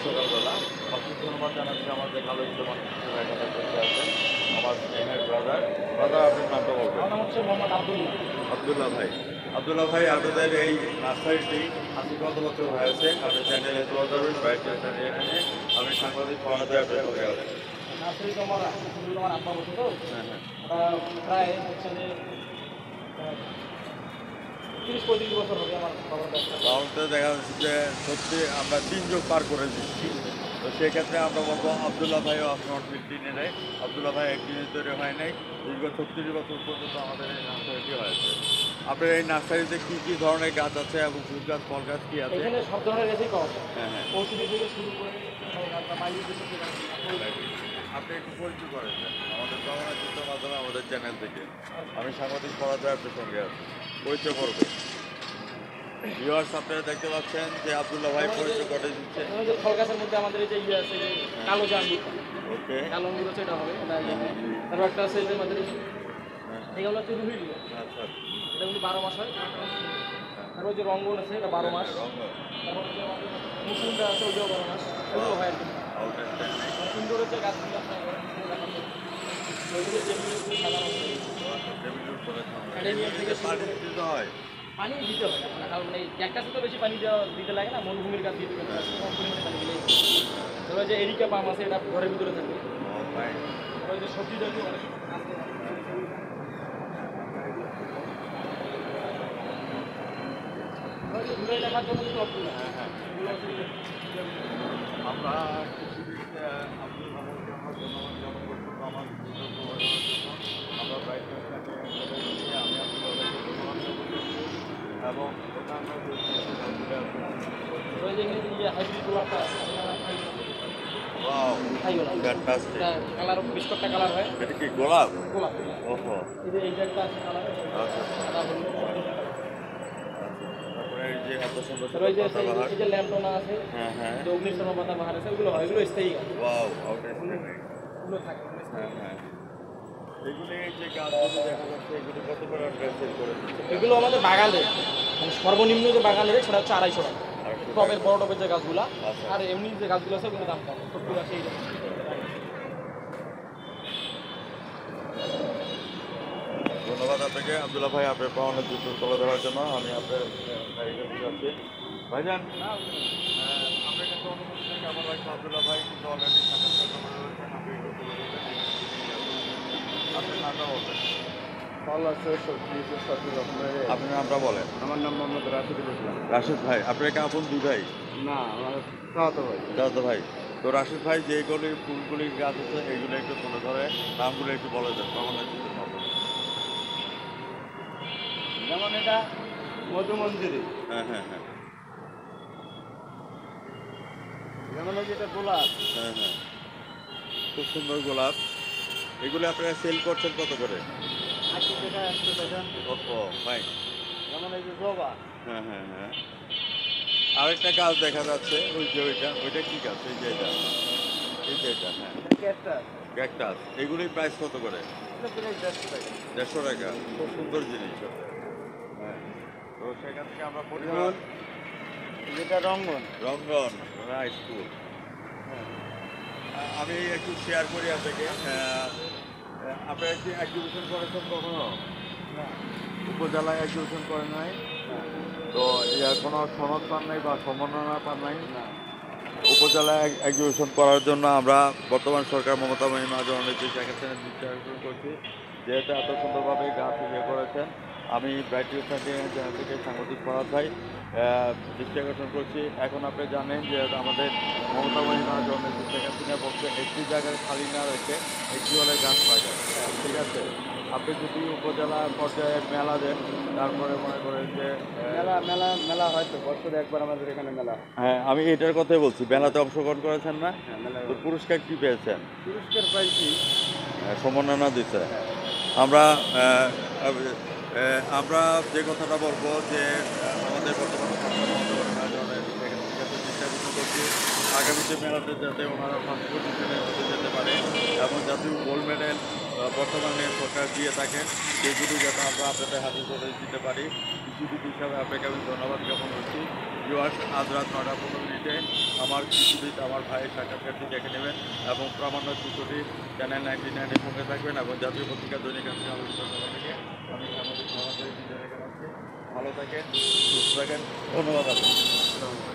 সকালবেলা অশেষ ধন্যবাদ জানাচ্ছি আমাদের আলোচিত মানুষ হিসেবে এখানে বসে আছেন আমার স্নেহের ব্রাদার। আপনার নামটা বলবেন? আমার নাম হচ্ছে মোহাম্মদ আব্দুল্লাহ। আবদুল্লাহ ভাই। আবদুল্লাহ ভাই, আপনাদের এই নার্সারিটি আজকে কত বছর হয়েছে? আপনি চ্যানেলে তুলে ধরবেন, বাইরে এখানে আমি সাংবাদিক পড়াতে আপনার করে আছেন। নার্সারি তো আমার আব্বা বলছে তো হ্যাঁ হ্যাঁ, প্রায় হচ্ছে যে 30-35 বছর হবে আমার বাবার ব্যবসা। তাহলে দেখা যাচ্ছে যে সত্যি আমরা 3 যুগ পার করে দিচ্ছি। তো সেক্ষেত্রে আমরা বলবো আবদুল্লাহ ভাইও আপনার দিনে নেই। আবদুল্লাহ ভাই একদিনে তৈরি হয় নাই, দীর্ঘ 36 বছর পর্যন্ত আমাদের এই নার্সারিটি হয়েছে। আপনার এই নার্সারিতে কী কী ধরনের গাছ আছে এবং ফুল গাছ, ফল গাছ কী আছে? এখানে সব ধরনের রেসিপি পাওয়া যায়। হ্যাঁ হ্যাঁ, ঔষধি থেকে শুরু করে মাইলিশ আপনি একটু পরিচয় করেছেন আমাদের চিত্রের মাধ্যমে আমাদের চ্যানেল থেকে। আমি সাংবাদিক পড়াতে আপনার সঙ্গে আছি, পরিচয় করবো। ভিউয়ার্স, আপনারা দেখতে পাচ্ছেন যে আবদুল্লাহ ভাই পরিচয় করে দিচ্ছে। ফল গাছের মধ্যে আমাদের এই যে ইয়ে আছে, কালো জামরু, ওকে, কালো আঙ্গুর আছে, এটা হবে। তারপর একটা আছে যে আমাদের এগুলো হচ্ছে রুহি, আচ্ছা, এটা কিন্তু 12 মাস হয়। তারপর যে রঙ্গন আছে, এটা 12 মাস। তারপর যে মুসুমটা আছে, ওইটাও 12 মাস। এগুলো হয় আর কি। সুন্দর হচ্ছে গাছগুলো আপনার পানি দিতে হয় না, কারণ এই ক্যাকটাসে তো বেশি পানি দিতে লাগে না, মরুভূমির গাছ দিতে কম পরিমাণে পানি দিলে। তারপর যে এরিকা পাম আছে, এটা ঘরের ভিতরে থাকে। তারপর যে সবজি জাতীয় অনেক আছে। ঘুরে দেখার জন্য কিন্তু অসুবিধা। আমরা আব্দুল হামিদকে আমার ধন্যবাদ জ্ঞাপন করছি আমার আমরা বাইরে আমি আব্দুল হামিদকে ধন্যবাদ জ্ঞাপন করছি এবং ওই যে হাইব্রিড গোলাপটা কালার বিস্কুটটা কালার হয়। এটা কি গোলাপ? গোলাপ। ওহো, এই যে এইটা একটা আছে কালার। আচ্ছা, সাদা হলুদ। তারপরে এই যে এত সুন্দর তারপর এই যে এই যে ল্যাম্পটোনা আছে, হ্যাঁ হ্যাঁ, যে অগ্নিশর্মা পাতা বাহার আছে, ওগুলো হয়, এগুলো স্থায়ী গাছ। Wow, outstanding. ওগুলো থাকে। হ্যাঁ হ্যাঁ, এগুলি যে গাছগুলো দেখা যাচ্ছে এগুলো কত করে সেল করে দিচ্ছে? এগুলো আমাদের বাগানের মানে সর্বনিম্ন যে বাগানের সেটা হচ্ছে 250 টাকা। টবের বড় টবের যে গাছগুলা, আর এমনি যে গাছগুলো আছে ওগুলো দাম কম, 70-80 এই রকম। ধন্যবাদ আপনাকে আব্দুল্লাহ ভাই, আপনার পাওনার যুদ্ধ তুলে ধরার জন্য। আমি আপনার গাড়িতে বুঝাচ্ছি ভাইজান। আপনার কাছে অনুমতি থেকে আমার ভাই আব্দুল্লাহ ভাই কিন্তু অলরেডি সাক্ষাৎকার করে রয়েছেন। আপনি একটু তুলে ধরতে দিন। আপনার নামটা বলবেন? ফল আছে, সবজি আছে, সব রকমের। আপনার নামটা বলেন? আমার নাম মোহাম্মদ রাশিদুল ইসলাম। রাশিদ ভাই, আপনার কি আপন দুই ভাই? না, আমার চাচাতো ভাই। চাচাতো ভাই। তো রাশিদ ভাই যেগুলি ফুলগুলি গাছ আছে এগুলো একটু তুলে ধরে নামগুলো একটু বলে দেন পাওনার যুদ্ধের মাধ্যমে। যেমন এটা মধুমঞ্জুরি, হ্যাঁ হ্যাঁ হ্যাঁ যেমন এই যেটা গোলাপ, হ্যাঁ হ্যাঁ, খুব সুন্দর গোলাপ। এগুলো আপনারা সেল করছেন কত করে? 80 টাকা, 100 টাকা। ও ভাই, যেমন এই যে জবা, হ্যাঁ হ্যাঁ হ্যাঁ, আরেকটা গাছ দেখা যাচ্ছে ওই যে ওইটা কি গাছ? এই যে এটা, হ্যাঁ, ক্যাকটাস, ক্যাকটাস। এগুলির প্রাইস কত করে? এটা প্রায় 150 টাকা। 150 টাকা। খুব সুন্দর জিনিস। হ্যাঁ, তো সেখান থেকে আমরা পরিমাণ যেমন যেটা রঙ্গন, রঙ্গন রাইস ফুল। আমি একটু শেয়ার করি আপনাকে। আপনারা কি এক্সিবিশন করেছেন কখনো? না, উপজেলায় এক্সিবিশন করেন নাই? তো কোনো সনদ পান নাই বা সম্মাননা পান নাই? না। উপজেলায় এক্সিবিশন করার জন্য আমরা বর্তমান সরকার মমতা মহিমার অনেক দেখাচ্ছেন দৃষ্টি করছি, যেহেতু এত সুন্দরভাবে গাছ ইয়ে করেছেন। আমি ব্রাইট চ্যানেল থেকে সাংবাদিক ফরাদ ভাই দৃষ্টি আকর্ষণ করছি। এখন আপনি জানেন যে আমাদের মমতা মহিমার অনেক দেখাচ্ছেন বলছে একটি জায়গায় খালি না রেখে একটি হলে গাছ লাগায়। ঠিক আছে, আপনি যদি উপজেলা পর্যায়ে মেলা দেন, তারপরে মনে করেন যে মেলা হয়তো বছরে একবার আমাদের এখানে মেলা। হ্যাঁ, আমি এটার কথাই বলছি। মেলাতে অংশগ্রহণ করেছেন না? হ্যাঁ, মেলা। তো পুরস্কার কি পেয়েছেন? পুরস্কার পাইছি। সম্মাননা দিচ্ছে। আমরা আমরা যে কথাটা বলবো যে আমাদের বর্তমান চেষ্টা করছি আগামীতে মেলাতে যাতে ওনারা ফার্স্ট পজিশনে হতে যেতে পারে এবং জাতীয় গোল্ড মেডেল বর্তমানে সরকার দিয়ে থাকেন, সেগুলি যাতে আমরা আপনাদের হাতে তুলে দিতে পারি। কৃষিবিদ হিসাবে আপনাকে আমি ধন্যবাদ জ্ঞাপন করছি। ভিউয়ার্স, আজ রাত 9:15 আমার কৃষিবিদ আমার ভাইয়ের সাক্ষাৎকারটি দেখে নেবেন এবং প্রামাণ্য চিত্রটি চ্যানেল 99 এর সঙ্গে থাকবেন এবং জাতীয় পত্রিকা দৈনিক আলোচনা থেকে আমি আমাদের সমাজের বিজয় জানাচ্ছি। ভালো থাকেন, সুস্থ থাকেন, ধন্যবাদ আপনাকে।